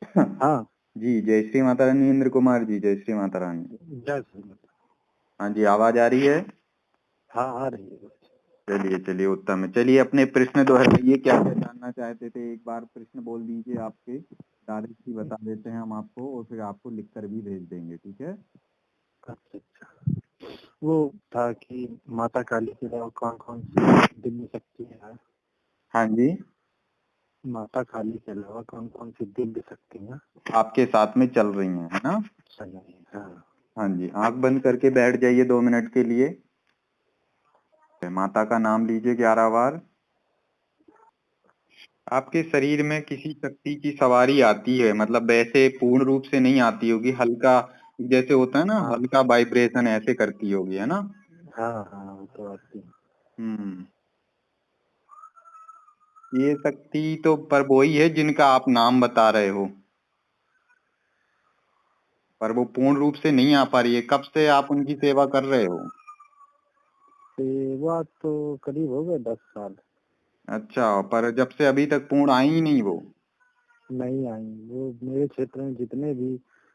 हाँ। जी जय श्री माता रानी। इंद्र कुमार जी, जय श्री माता रानी। जय श्री माता। हाँ जी, आवाज आ रही है? हाँ आ रही है। चलिए चलिए, उत्तम है। चलिए अपने प्रश्न दोहराइए, क्या क्या जानना चाहते थे? एक बार प्रश्न बोल दीजिए, आपके डायरेक्टली बता देते हैं हम आपको, और फिर आपको लिख कर भी भेज देंगे, ठीक है? अच्छा अच्छा। वो था कि माता काली के अलावा कौन कौन सी दिव्य शक्ति है? हाँ जी, माता काली के अलावा कौन कौन सी दिव्य शक्तियाँ आपके साथ में चल रही हैं, है ना? चल रही हैं? हाँ। हाँ जी, आंख बंद करके बैठ जाइए 2 मिनट के लिए। माता का नाम लीजिए 11 बार। आपके शरीर में किसी शक्ति की सवारी आती है, मतलब वैसे पूर्ण रूप से नहीं आती होगी, हल्का जैसे होता है ना, हाँ हल्का वाइब्रेशन ऐसे करती होगी, है ना? हाँ हाँ, वो तो आती है। हम्म। ये शक्ति तो पर वही है जिनका आप नाम बता रहे हो, पर वो पूर्ण रूप से नहीं आ पा रही है। कब से आप उनकी सेवा कर रहे हो? सेवा तो करीब हो गए 10 साल। अच्छा, पर जब से अभी तक पूर्ण आई ही नहीं वो? नहीं आई। वो मेरे क्षेत्र में जितने भी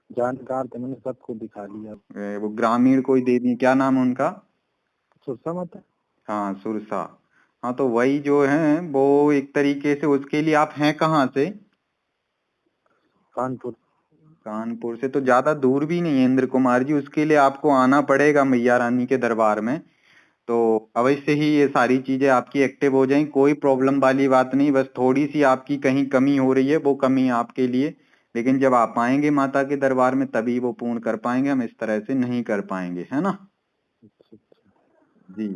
जानकार थे मैंने सबको दिखा लिया। वो ग्रामीण कोई देवी, क्या नाम है उनका? सुरसा माता। हाँ, सुरसा। हाँ, तो वही जो है वो एक तरीके से, उसके लिए आप हैं कहाँ से? कानपुर। कानपुर से तो ज्यादा दूर भी नहीं है इंद्र कुमार जी, उसके लिए आपको आना पड़ेगा मैया रानी के दरबार में। तो अवश्य ही ये सारी चीजें आपकी एक्टिव हो जाएं, कोई प्रॉब्लम वाली बात नहीं। बस थोड़ी सी आपकी कहीं कमी हो रही है, वो कमी आपके लिए, लेकिन जब आप आएंगे माता के दरबार में तभी वो पूर्ण कर पाएंगे, हम इस तरह से नहीं कर पाएंगे, है ना? अच्छा अच्छा। जी।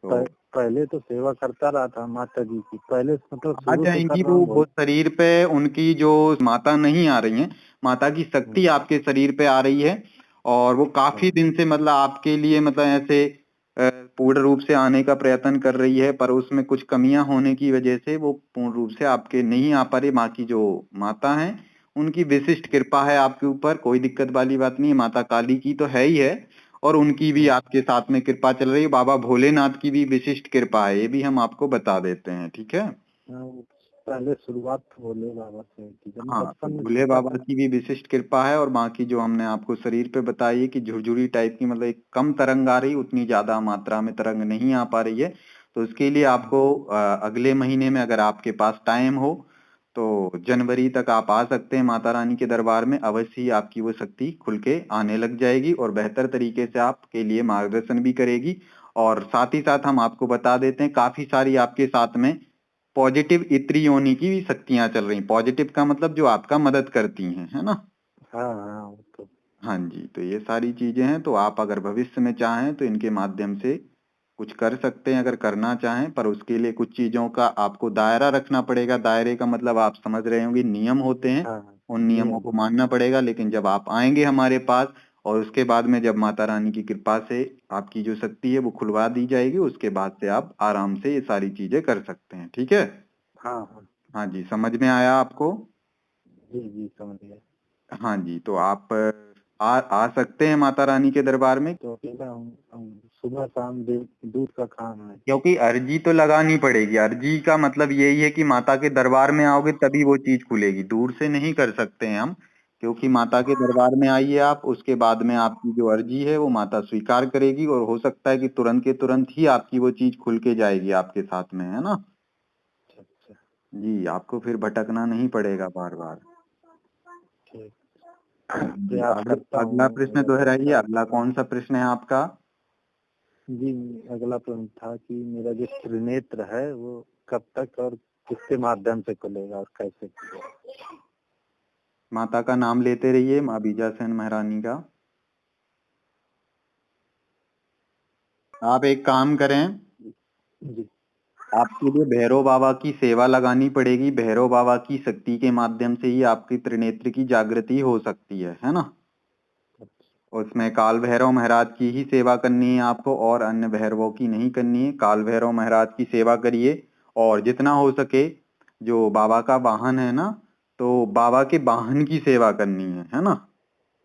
तो पहले तो सेवा करता रहा था माता जी की, पहले मतलब आ शुरू से कर जाएंगी रहा हूँ वो बहुत। शरीर पे, उनकी जो माता नहीं आ रही है, माता की शक्ति आपके शरीर पे आ रही है। और वो काफी हाँ। दिन से मतलब आपके लिए मतलब ऐसे पूर्ण रूप से आने का प्रयत्न कर रही है, पर उसमें कुछ कमियां होने की वजह से वो पूर्ण रूप से आपके नहीं आ पा रही। बाकी जो माता है उनकी विशिष्ट कृपा है आपके ऊपर, कोई दिक्कत वाली बात नहीं है। माता काली की तो है ही है, और उनकी भी आपके साथ में कृपा चल रही है। बाबा भोलेनाथ की भी विशिष्ट कृपा है, ये भी हम आपको बता देते हैं, ठीक है? हाँ, वो पहले शुरुआत तो भोले बाबा से की, जब मैं हाँ, तो बचपन में भोले छोटा बाबा था। की भी विशिष्ट कृपा है। और बाकी जो हमने आपको शरीर पे बताई है कि झुरझुरी टाइप की, मतलब एक कम तरंग आ रही, उतनी ज्यादा मात्रा में तरंग नहीं आ पा रही है। तो उसके लिए आपको अगले महीने में अगर आपके पास टाइम हो तो जनवरी तक आप आ सकते हैं माता रानी के दरबार में। अवश्य ही आपकी वो शक्ति खुल के आने लग जाएगी, और बेहतर तरीके से आपके लिए मार्गदर्शन भी करेगी। और साथ ही साथ हम आपको बता देते हैं, काफी सारी आपके साथ में पॉजिटिव इत्री योनि की भी शक्तियां चल रही। पॉजिटिव का मतलब जो आपका मदद करती हैं, है ना? हाँ हाँ, वो तो। हाँ जी, तो ये सारी चीजें हैं। तो आप अगर भविष्य में चाहें तो इनके माध्यम से कुछ कर सकते हैं, अगर करना चाहें। पर उसके लिए कुछ चीजों का आपको दायरा रखना पड़ेगा। दायरे का मतलब आप समझ रहे होंगे, नियम होते हैं, हाँ हाँ, उन नियमों नियम। को मानना पड़ेगा। लेकिन जब आप आएंगे हमारे पास, और उसके बाद में जब माता रानी की कृपा से आपकी जो शक्ति है वो खुलवा दी जाएगी, उसके बाद से आप आराम से ये सारी चीजें कर सकते हैं, ठीक है? हाँ हाँ। हाँ जी, समझ में आया आपको? जी जी, समझ गए। हाँ जी, तो आप आ सकते हैं माता रानी के दरबार में। तो अकेला हूँ, सुबह शाम दूध का काम है। क्योंकि अर्जी तो लगानी पड़ेगी। अर्जी का मतलब यही है कि माता के दरबार में आओगे तभी वो चीज खुलेगी, दूर से नहीं कर सकते हैं हम। क्योंकि माता के दरबार में आइए आप, उसके बाद में आपकी जो अर्जी है वो माता स्वीकार करेगी, और हो सकता है कि तुरंत के तुरंत ही आपकी वो चीज खुल के जाएगी आपके साथ में, है ना? अच्छा अच्छा। जी, आपको फिर भटकना नहीं पड़ेगा बार बार। ठीक। जी, प्रयास करता अगला हूँ प्रश्न अगर हो दोहराइए, पाए तो। अगला कौन सा प्रश्न है आपका? जी, अगला प्रश्न था कि मेरा जो त्रिनेत्र है वो कब तक और किसके माध्यम से खुलेगा और कैसे खुलेगा? माता का नाम लेते रहिए, माँ बीजासन महारानी का। आप एक काम करें, जी। आपके लिए भैरव बाबा की सेवा लगानी पड़ेगी। भैरव बाबा की शक्ति के माध्यम से ही आपकी त्रिनेत्र की जागृति हो सकती है ना? उसमें काल भैरव महाराज की ही सेवा करनी है आपको, और अन्य भैरवों की नहीं करनी है। काल भैरव महाराज की सेवा करिए, और जितना हो सके जो बाबा का वाहन है ना, तो बाबा के वाहन की सेवा करनी है ना?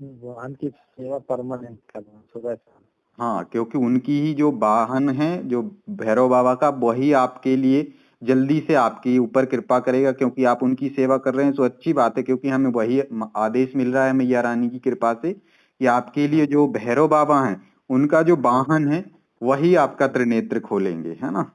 वाहन की सेवा परमानेंट करना सुबह शाम। हाँ, क्योंकि उनकी ही जो वाहन है, जो भैरव बाबा का, वही आपके लिए जल्दी से आपकी ऊपर कृपा करेगा, क्योंकि आप उनकी सेवा कर रहे हैं तो अच्छी बात है, क्योंकि हमें वही आदेश मिल रहा है मैया रानी की कृपा से कि आपके लिए जो भैरव बाबा हैं उनका जो वाहन है वही आपका त्रिनेत्र खोलेंगे, है ना।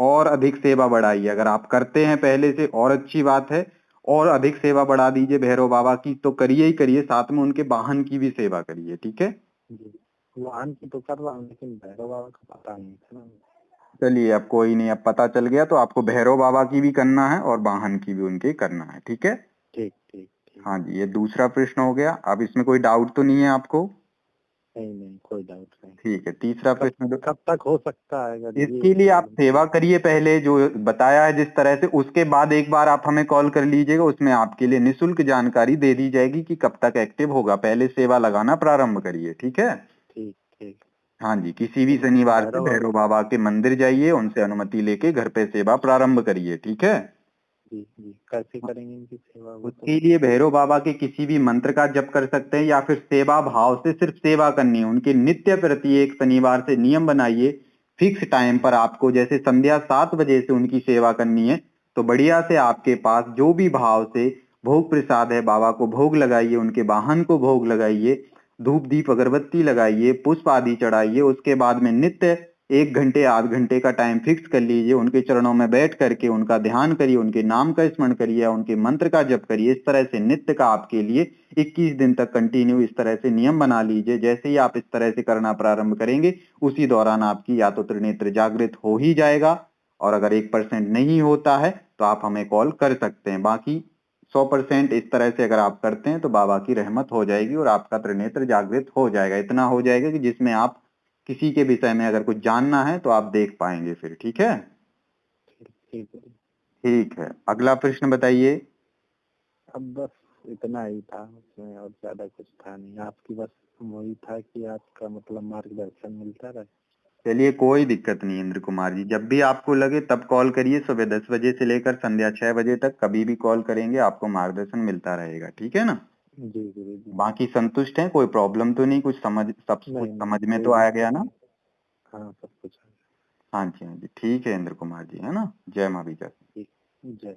और अधिक सेवा बढ़ाइए, अगर आप करते हैं पहले से और अच्छी बात है, और अधिक सेवा बढ़ा दीजिए भैरव बाबा की, तो करिए ही करिए, साथ में उनके वाहन की भी सेवा करिए, ठीक है। जी, वाहन की तो कर रहा हूँ लेकिन भैरव बाबा का पता नहीं था ना। चलिए अब कोई नहीं, अब पता चल गया, तो आपको भैरव बाबा की भी करना है और वाहन की भी उनके करना है, ठीक है। ठीक ठीक ठीक। हाँ जी, ये दूसरा प्रश्न हो गया। अब इसमें कोई डाउट तो नहीं है आपको? नहीं नहीं, कोई डाउट नहीं। ठीक है, तीसरा कब प्रश्न। कब तक हो सकता है अगर ये इसके लिए आप सेवा करिए पहले, जो बताया है जिस तरह से, उसके बाद एक बार आप हमें कॉल कर लीजिएगा, उसमें आपके लिए निशुल्क जानकारी दे दी जाएगी कि कब तक एक्टिव होगा। पहले सेवा लगाना प्रारंभ करिए, ठीक है। ठीक ठीक। हाँ जी, किसी भी तो शनिवार से भैरव बाबा, भैरव बाबा के मंदिर जाइए, उनसे अनुमति लेके घर पे सेवा प्रारंभ करिए, ठीक है। जी जी, कैसे करेंगे इनकी सेवा वो तो उसके लिए भैरव बाबा के किसी भी मंत्र का जप कर सकते हैं, या फिर सेवा भाव से सिर्फ सेवा करनी है उनके। नित्य प्रति एक शनिवार से नियम बनाइए, फिक्स टाइम पर आपको जैसे संध्या 7 बजे से उनकी सेवा करनी है, तो बढ़िया से आपके पास जो भी भाव से भोग प्रसाद है बाबा को भोग लगाइए, उनके वाहन को भोग लगाइए, धूप दीप अगरबत्ती लगाइए, पुष्प आदि चढ़ाइए। उसके बाद में नित्य 1 घंटे आध घंटे का टाइम फिक्स कर लीजिए, उनके चरणों में बैठ करके उनका ध्यान करिए, उनके नाम का स्मरण करिए या उनके मंत्र का जप करिए। इस तरह से नित्य का आपके लिए 21 दिन तक कंटिन्यू इस तरह से नियम बना लीजिए। जैसे ही आप इस तरह से करना प्रारंभ करेंगे, उसी दौरान आपकी या तो त्रिनेत्र जागृत हो ही जाएगा, और अगर 1% नहीं होता है तो आप हमें कॉल कर सकते हैं। बाकी 100% इस तरह से अगर आप करते हैं तो बाबा की रहमत हो जाएगी और आपका त्रिनेत्र जागृत हो जाएगा। इतना हो जाएगा कि जिसमें आप किसी के विषय में अगर कुछ जानना है तो आप देख पाएंगे फिर, ठीक है। ठीक ठीक है। ठीक है, अगला प्रश्न बताइए। अब बस इतना ही था, उसमें और ज्यादा कुछ था नहीं। आपकी बस वही था कि आपका मतलब मार्गदर्शन मिलता रहे। चलिए कोई दिक्कत नहीं इंद्र कुमार जी, जब भी आपको लगे तब कॉल करिए। सुबह 10 बजे से लेकर संध्या 6 बजे तक कभी भी कॉल करेंगे, आपको मार्गदर्शन मिलता रहेगा, ठीक है ना। जी गुरु जी। बाकी संतुष्ट हैं, कोई प्रॉब्लम तो नहीं, कुछ समझ, सब कुछ नहीं नहीं, समझ में कोई तो आया गया दिक्कत ना। नहीं। हाँ, सब कुछ है। हाँ जी हाँ जी, ठीक है इंद्र कुमार जी, है ना। जय माँ विजय। ठीक। जय।